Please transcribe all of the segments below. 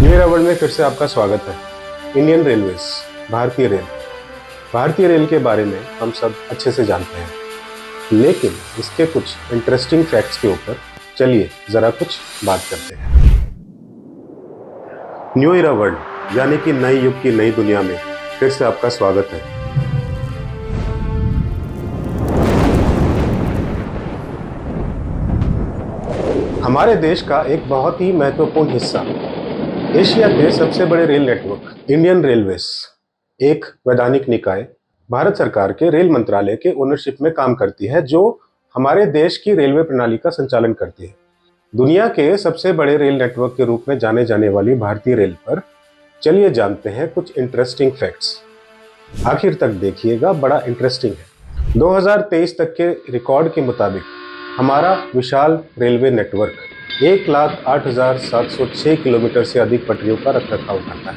New Ira world में फिर से आपका स्वागत है। इंडियन रेलवेज, भारतीय रेल के बारे में हम सब अच्छे से जानते हैं, लेकिन इसके कुछ इंटरेस्टिंग फैक्ट्स के ऊपर चलिए जरा कुछ बात करते हैं। न्यू ईरा वर्ल्ड यानी कि नए युग की नई दुनिया में फिर से आपका स्वागत है। हमारे देश का एक बहुत ही महत्वपूर्ण हिस्सा, एशिया के सबसे बड़े रेल नेटवर्क इंडियन रेलवेज, एक वैधानिक निकाय भारत सरकार के रेल मंत्रालय के ओनरशिप में काम करती है, जो हमारे देश की रेलवे प्रणाली का संचालन करती है। दुनिया के सबसे बड़े रेल नेटवर्क के रूप में जाने जाने वाली भारतीय रेल पर चलिए जानते हैं कुछ इंटरेस्टिंग फैक्ट्स। आखिर तक देखिएगा, बड़ा इंटरेस्टिंग है। 2023 तक के रिकॉर्ड के मुताबिक हमारा विशाल रेलवे नेटवर्क 1,08,706 किलोमीटर से अधिक पटरियों का रखरखाव करता है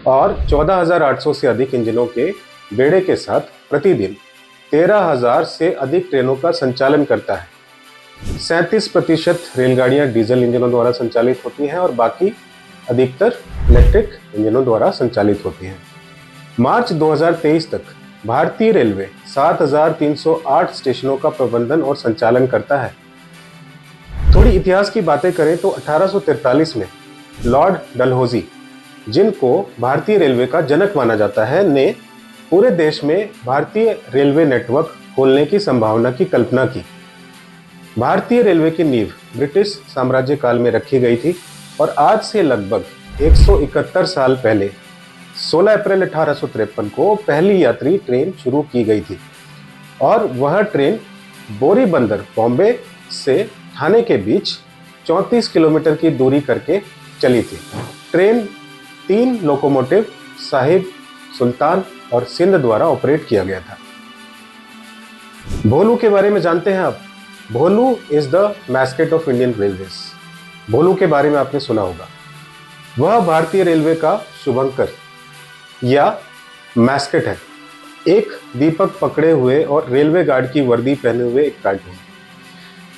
और 14,800 से अधिक इंजनों के बेड़े के साथ प्रतिदिन 13,000 से अधिक ट्रेनों का संचालन करता है। 37% रेलगाड़ियां डीजल इंजनों द्वारा संचालित होती हैं और बाकी अधिकतर इलेक्ट्रिक इंजनों द्वारा संचालित होती हैं। मार्च 2023 तक भारतीय रेलवे 7,308 स्टेशनों का प्रबंधन और संचालन करता है। थोड़ी इतिहास की बातें करें तो 1843 में लॉर्ड डलहौजी, जिनको भारतीय रेलवे का जनक माना जाता है, ने पूरे देश में भारतीय रेलवे नेटवर्क खोलने की संभावना की कल्पना की। भारतीय रेलवे की नींव ब्रिटिश साम्राज्य काल में रखी गई थी और आज से लगभग 171 साल पहले 16 अप्रैल 1853 को पहली यात्री ट्रेन शुरू की गई थी और वह ट्रेन बोरीबंदर, बॉम्बे से ठाणे के बीच 34 किलोमीटर की दूरी करके चली थी। ट्रेन 3 लोकोमोटिव साहिब, सुल्तान और सिंध द्वारा ऑपरेट किया गया था। भोलू के बारे में जानते हैं आप? Bholu is the mascot of Indian railways. Bholu के बारे में आपने सुना होगा। वह भारतीय रेलवे का शुभंकर या मैस्केट है, एक दीपक पकड़े हुए और रेलवे गार्ड की वर्दी पहने हुए एक कार्टून।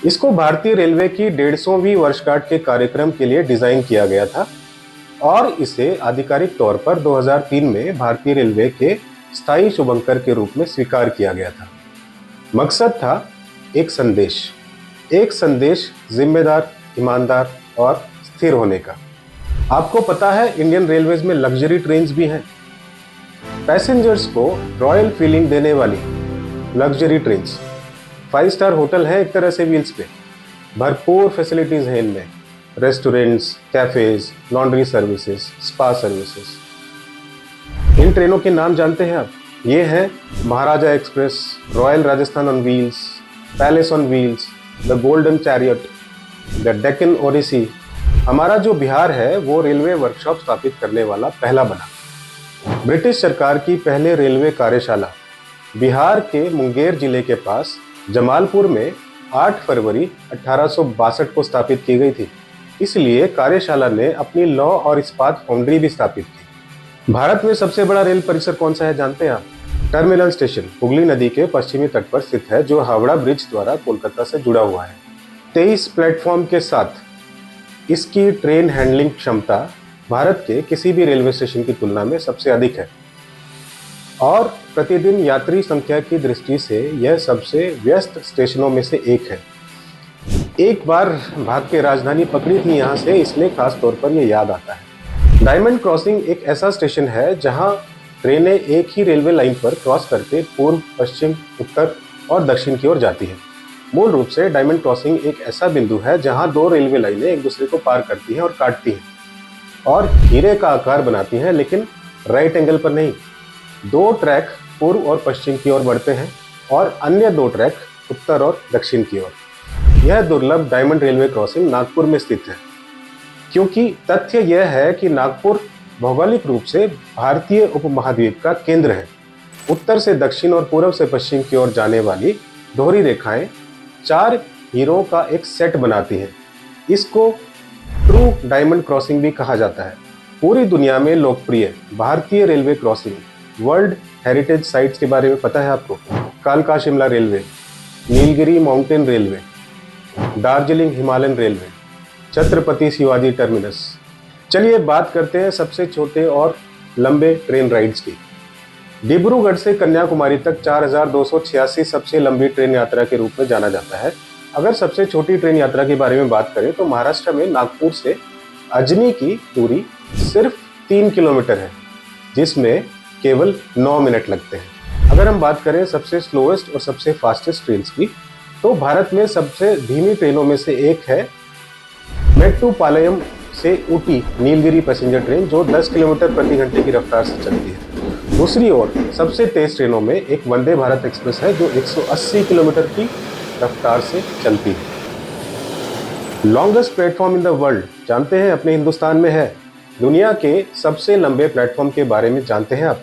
इसको भारतीय रेलवे की 150वीं वर्षगांठ के कार्यक्रम के लिए डिजाइन किया गया था और इसे आधिकारिक तौर पर 2003 में भारतीय रेलवे के स्थायी शुभंकर के रूप में स्वीकार किया गया था। मकसद था एक संदेश जिम्मेदार, ईमानदार और स्थिर होने का। आपको पता है इंडियन रेलवेज में लग्जरी ट्रेन्स भी हैं। पैसेंजर्स को रॉयल फीलिंग देने वाली लग्जरी ट्रेन्स, 5 स्टार होटल है एक तरह से व्हील्स पे। भरपूर फैसिलिटीज हैं इनमें, restaurants, cafes, laundry services, spa services. इन ट्रेनों के नाम जानते हैं आप? ये हैं Maharaja express, royal Rajasthan on wheels, palace on wheels, the golden chariot, the Deccan odyssey. हमारा जो बिहार है वो रेलवे वर्कशॉप स्थापित करने वाला पहला बना। ब्रिटिश सरकार की पहले रेलवे कार्यशाला बिहार के मुंगेर जिले के पास जमालपुर में 8 फरवरी 1862 को स्थापित की गई थी। इसलिए कार्यशाला ने अपनी लौ और इस्पात फाउंड्री भी स्थापित की। भारत में सबसे बड़ा रेल परिसर कौन सा है जानते हैं आप? टर्मिनल स्टेशन हुगली नदी के पश्चिमी तट पर स्थित है, जो हावड़ा ब्रिज द्वारा कोलकाता से जुड़ा हुआ है। 23 प्लेटफॉर्म के साथ इसकी ट्रेन हैंडलिंग क्षमता भारत के किसी भी रेलवे स्टेशन की तुलना में सबसे अधिक है और प्रतिदिन यात्री संख्या की दृष्टि से यह सबसे व्यस्त स्टेशनों में से एक है। एक बार भाग के राजधानी पकड़ी थी यहाँ से, इसलिए खास तौर पर यह याद आता है। डायमंड क्रॉसिंग एक ऐसा स्टेशन है जहाँ ट्रेनें एक ही रेलवे लाइन पर क्रॉस करके पूर्व, पश्चिम, उत्तर और दक्षिण की ओर जाती हैं। मूल रूप से डायमंड क्रॉसिंग एक ऐसा बिंदु है जहाँ 2 रेलवे लाइनें एक दूसरे को पार करती हैं और काटती हैं और हीरे का आकार बनाती हैं, लेकिन राइट एंगल पर नहीं। 2 ट्रैक पूर्व और पश्चिम की ओर बढ़ते हैं और अन्य 2 ट्रैक उत्तर और दक्षिण की ओर। यह दुर्लभ डायमंड रेलवे क्रॉसिंग नागपुर में स्थित है, क्योंकि तथ्य यह है कि नागपुर भौगोलिक रूप से भारतीय उपमहाद्वीप का केंद्र है। उत्तर से दक्षिण और पूर्व से पश्चिम की ओर जाने वाली दोहरी रेखाएं 4 हीरों का एक सेट बनाती हैं। इसको ट्रू डायमंड क्रॉसिंग भी कहा जाता है। पूरी दुनिया में लोकप्रिय भारतीय railway crossing world heritage sites के बारे में पता है आपको? कालका Shimla railway, Nilgiri mountain railway, Darjeeling Himalayan railway, Chhatrapati Shivaji terminus, चलिए बात करते हैं सबसे छोटे और लंबे ट्रेन राइड्स की। डिब्रूगढ़ से कन्याकुमारी तक 4286 सबसे लंबी ट्रेन यात्रा के रूप में जाना जाता है। अगर सबसे छोटी ट्रेन यात्रा के बारे में बात करें तो महाराष्ट्र में नागपुर से अजनी की दूरी सिर्फ 3 किलोमीटर है, जिसमें केवल 9 मिनट लगते हैं। अगर हम बात करें सबसे स्लोएस्ट और सबसे फास्टेस्ट ट्रेन की, तो भारत में सबसे धीमी ट्रेनों में से एक है मेट्टुपालयम से ऊटी नीलगिरी पैसेंजर ट्रेन, जो 10 किलोमीटर प्रति घंटे की रफ्तार से चलती है। दूसरी ओर सबसे तेज ट्रेनों में एक वंदे भारत एक्सप्रेस है, जो 180 किलोमीटर की रफ्तार से चलती है। Longest platform in the world जानते हैं अपने हिंदुस्तान में है। दुनिया के सबसे लंबे प्लेटफॉर्म के बारे में जानते हैं आप?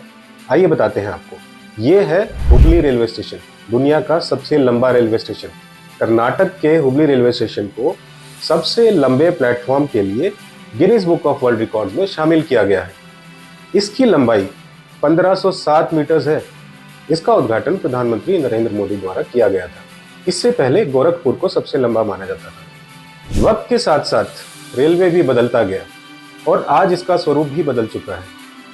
आइए बताते हैं आपको। ये है हुबली रेलवे स्टेशन, दुनिया का सबसे लंबा रेलवे स्टेशन। कर्नाटक के हुबली रेलवे स्टेशन को सबसे लंबे प्लेटफॉर्म के लिए Guinness book of world record में शामिल किया गया है। इसकी लंबाई 1507 मीटर्स है। इसका उद्घाटन प्रधानमंत्री नरेंद्र मोदी द्वारा किया गया था। इससे पहले गोरखपुर को सबसे लंबा माना जाता था। वक्त के साथ साथ रेलवे भी बदलता गया और आज इसका स्वरूप भी बदल चुका है।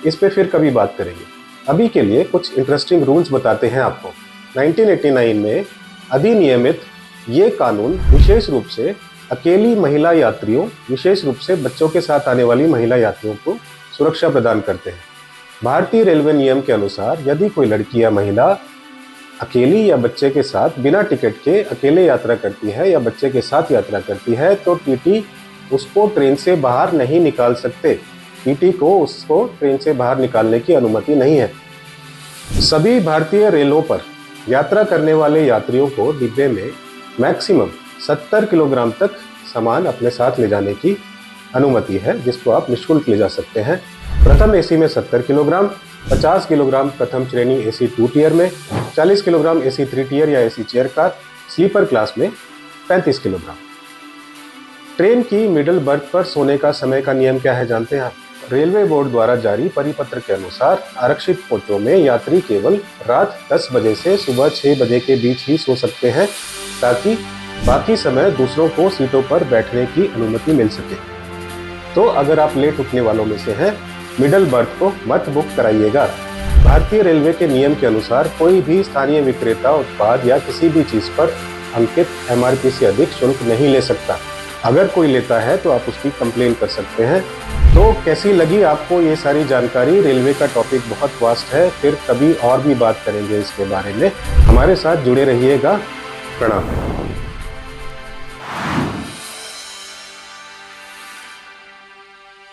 इस पे फिर कभी बात करेंगे। अभी के लिए कुछ इंटरेस्टिंग रूल्स बताते हैं आपको। 1989 में अधिनियमित ये कानून विशेष रूप से अकेली महिला यात्रियों, विशेष रूप से बच्चों के साथ आने वाली महिला यात्रियों को सुरक्षा प्रदान करते हैं। भारतीय रेलवे नियम के अनुसार यदि कोई लड़की या महिला अकेली या बच्चे के साथ बिना टिकट के अकेले यात्रा करती है या बच्चे के साथ यात्रा करती है, तो टीटी उसको ट्रेन से बाहर नहीं निकाल सकते। टीटी को उसको ट्रेन से बाहर निकालने की अनुमति नहीं है। सभी भारतीय रेलों पर यात्रा करने वाले यात्रियों को डिब्बे में मैक्सिमम 70 किलोग्राम तक सामान अपने साथ ले जाने की अनुमति है, जिसको आप निःशुल्क ले जा सकते हैं। प्रथम एसी में 70 किलोग्राम, 50 किलोग्राम प्रथम श्रेणी एसी 2 टियर में, 40 किलोग्राम एसी 3 टियर या AC chair car, sleeper class में 35 किलोग्राम। ट्रेन की मिडल बर्थ पर सोने का समय का नियम क्या है जानते हैं आप? रेलवे बोर्ड द्वारा जारी परिपत्र के अनुसार आरक्षित कोचों में यात्री केवल रात 10 बजे से सुबह 6 बजे के बीच ही सो सकते हैं, ताकि बाकी समय दूसरों को सीटों पर बैठने की अनुमति मिल सके। तो अगर आप लेट उठने वालों में से हैं, मिडल बर्थ को मत बुक कराइएगा। भारतीय रेलवे के नियम के अनुसार कोई भी स्थानीय विक्रेता उत्पाद या किसी भी चीज पर अंकित MRP से अधिक शुल्क नहीं ले सकता। अगर कोई लेता है तो आप उसकी कंप्लेन कर सकते हैं। तो कैसी लगी आपको ये सारी जानकारी? रेलवे का टॉपिक बहुत वास्ट है, फिर कभी और भी बात करेंगे इसके बारे में। हमारे साथ जुड़े रहिएगा। प्रणाम।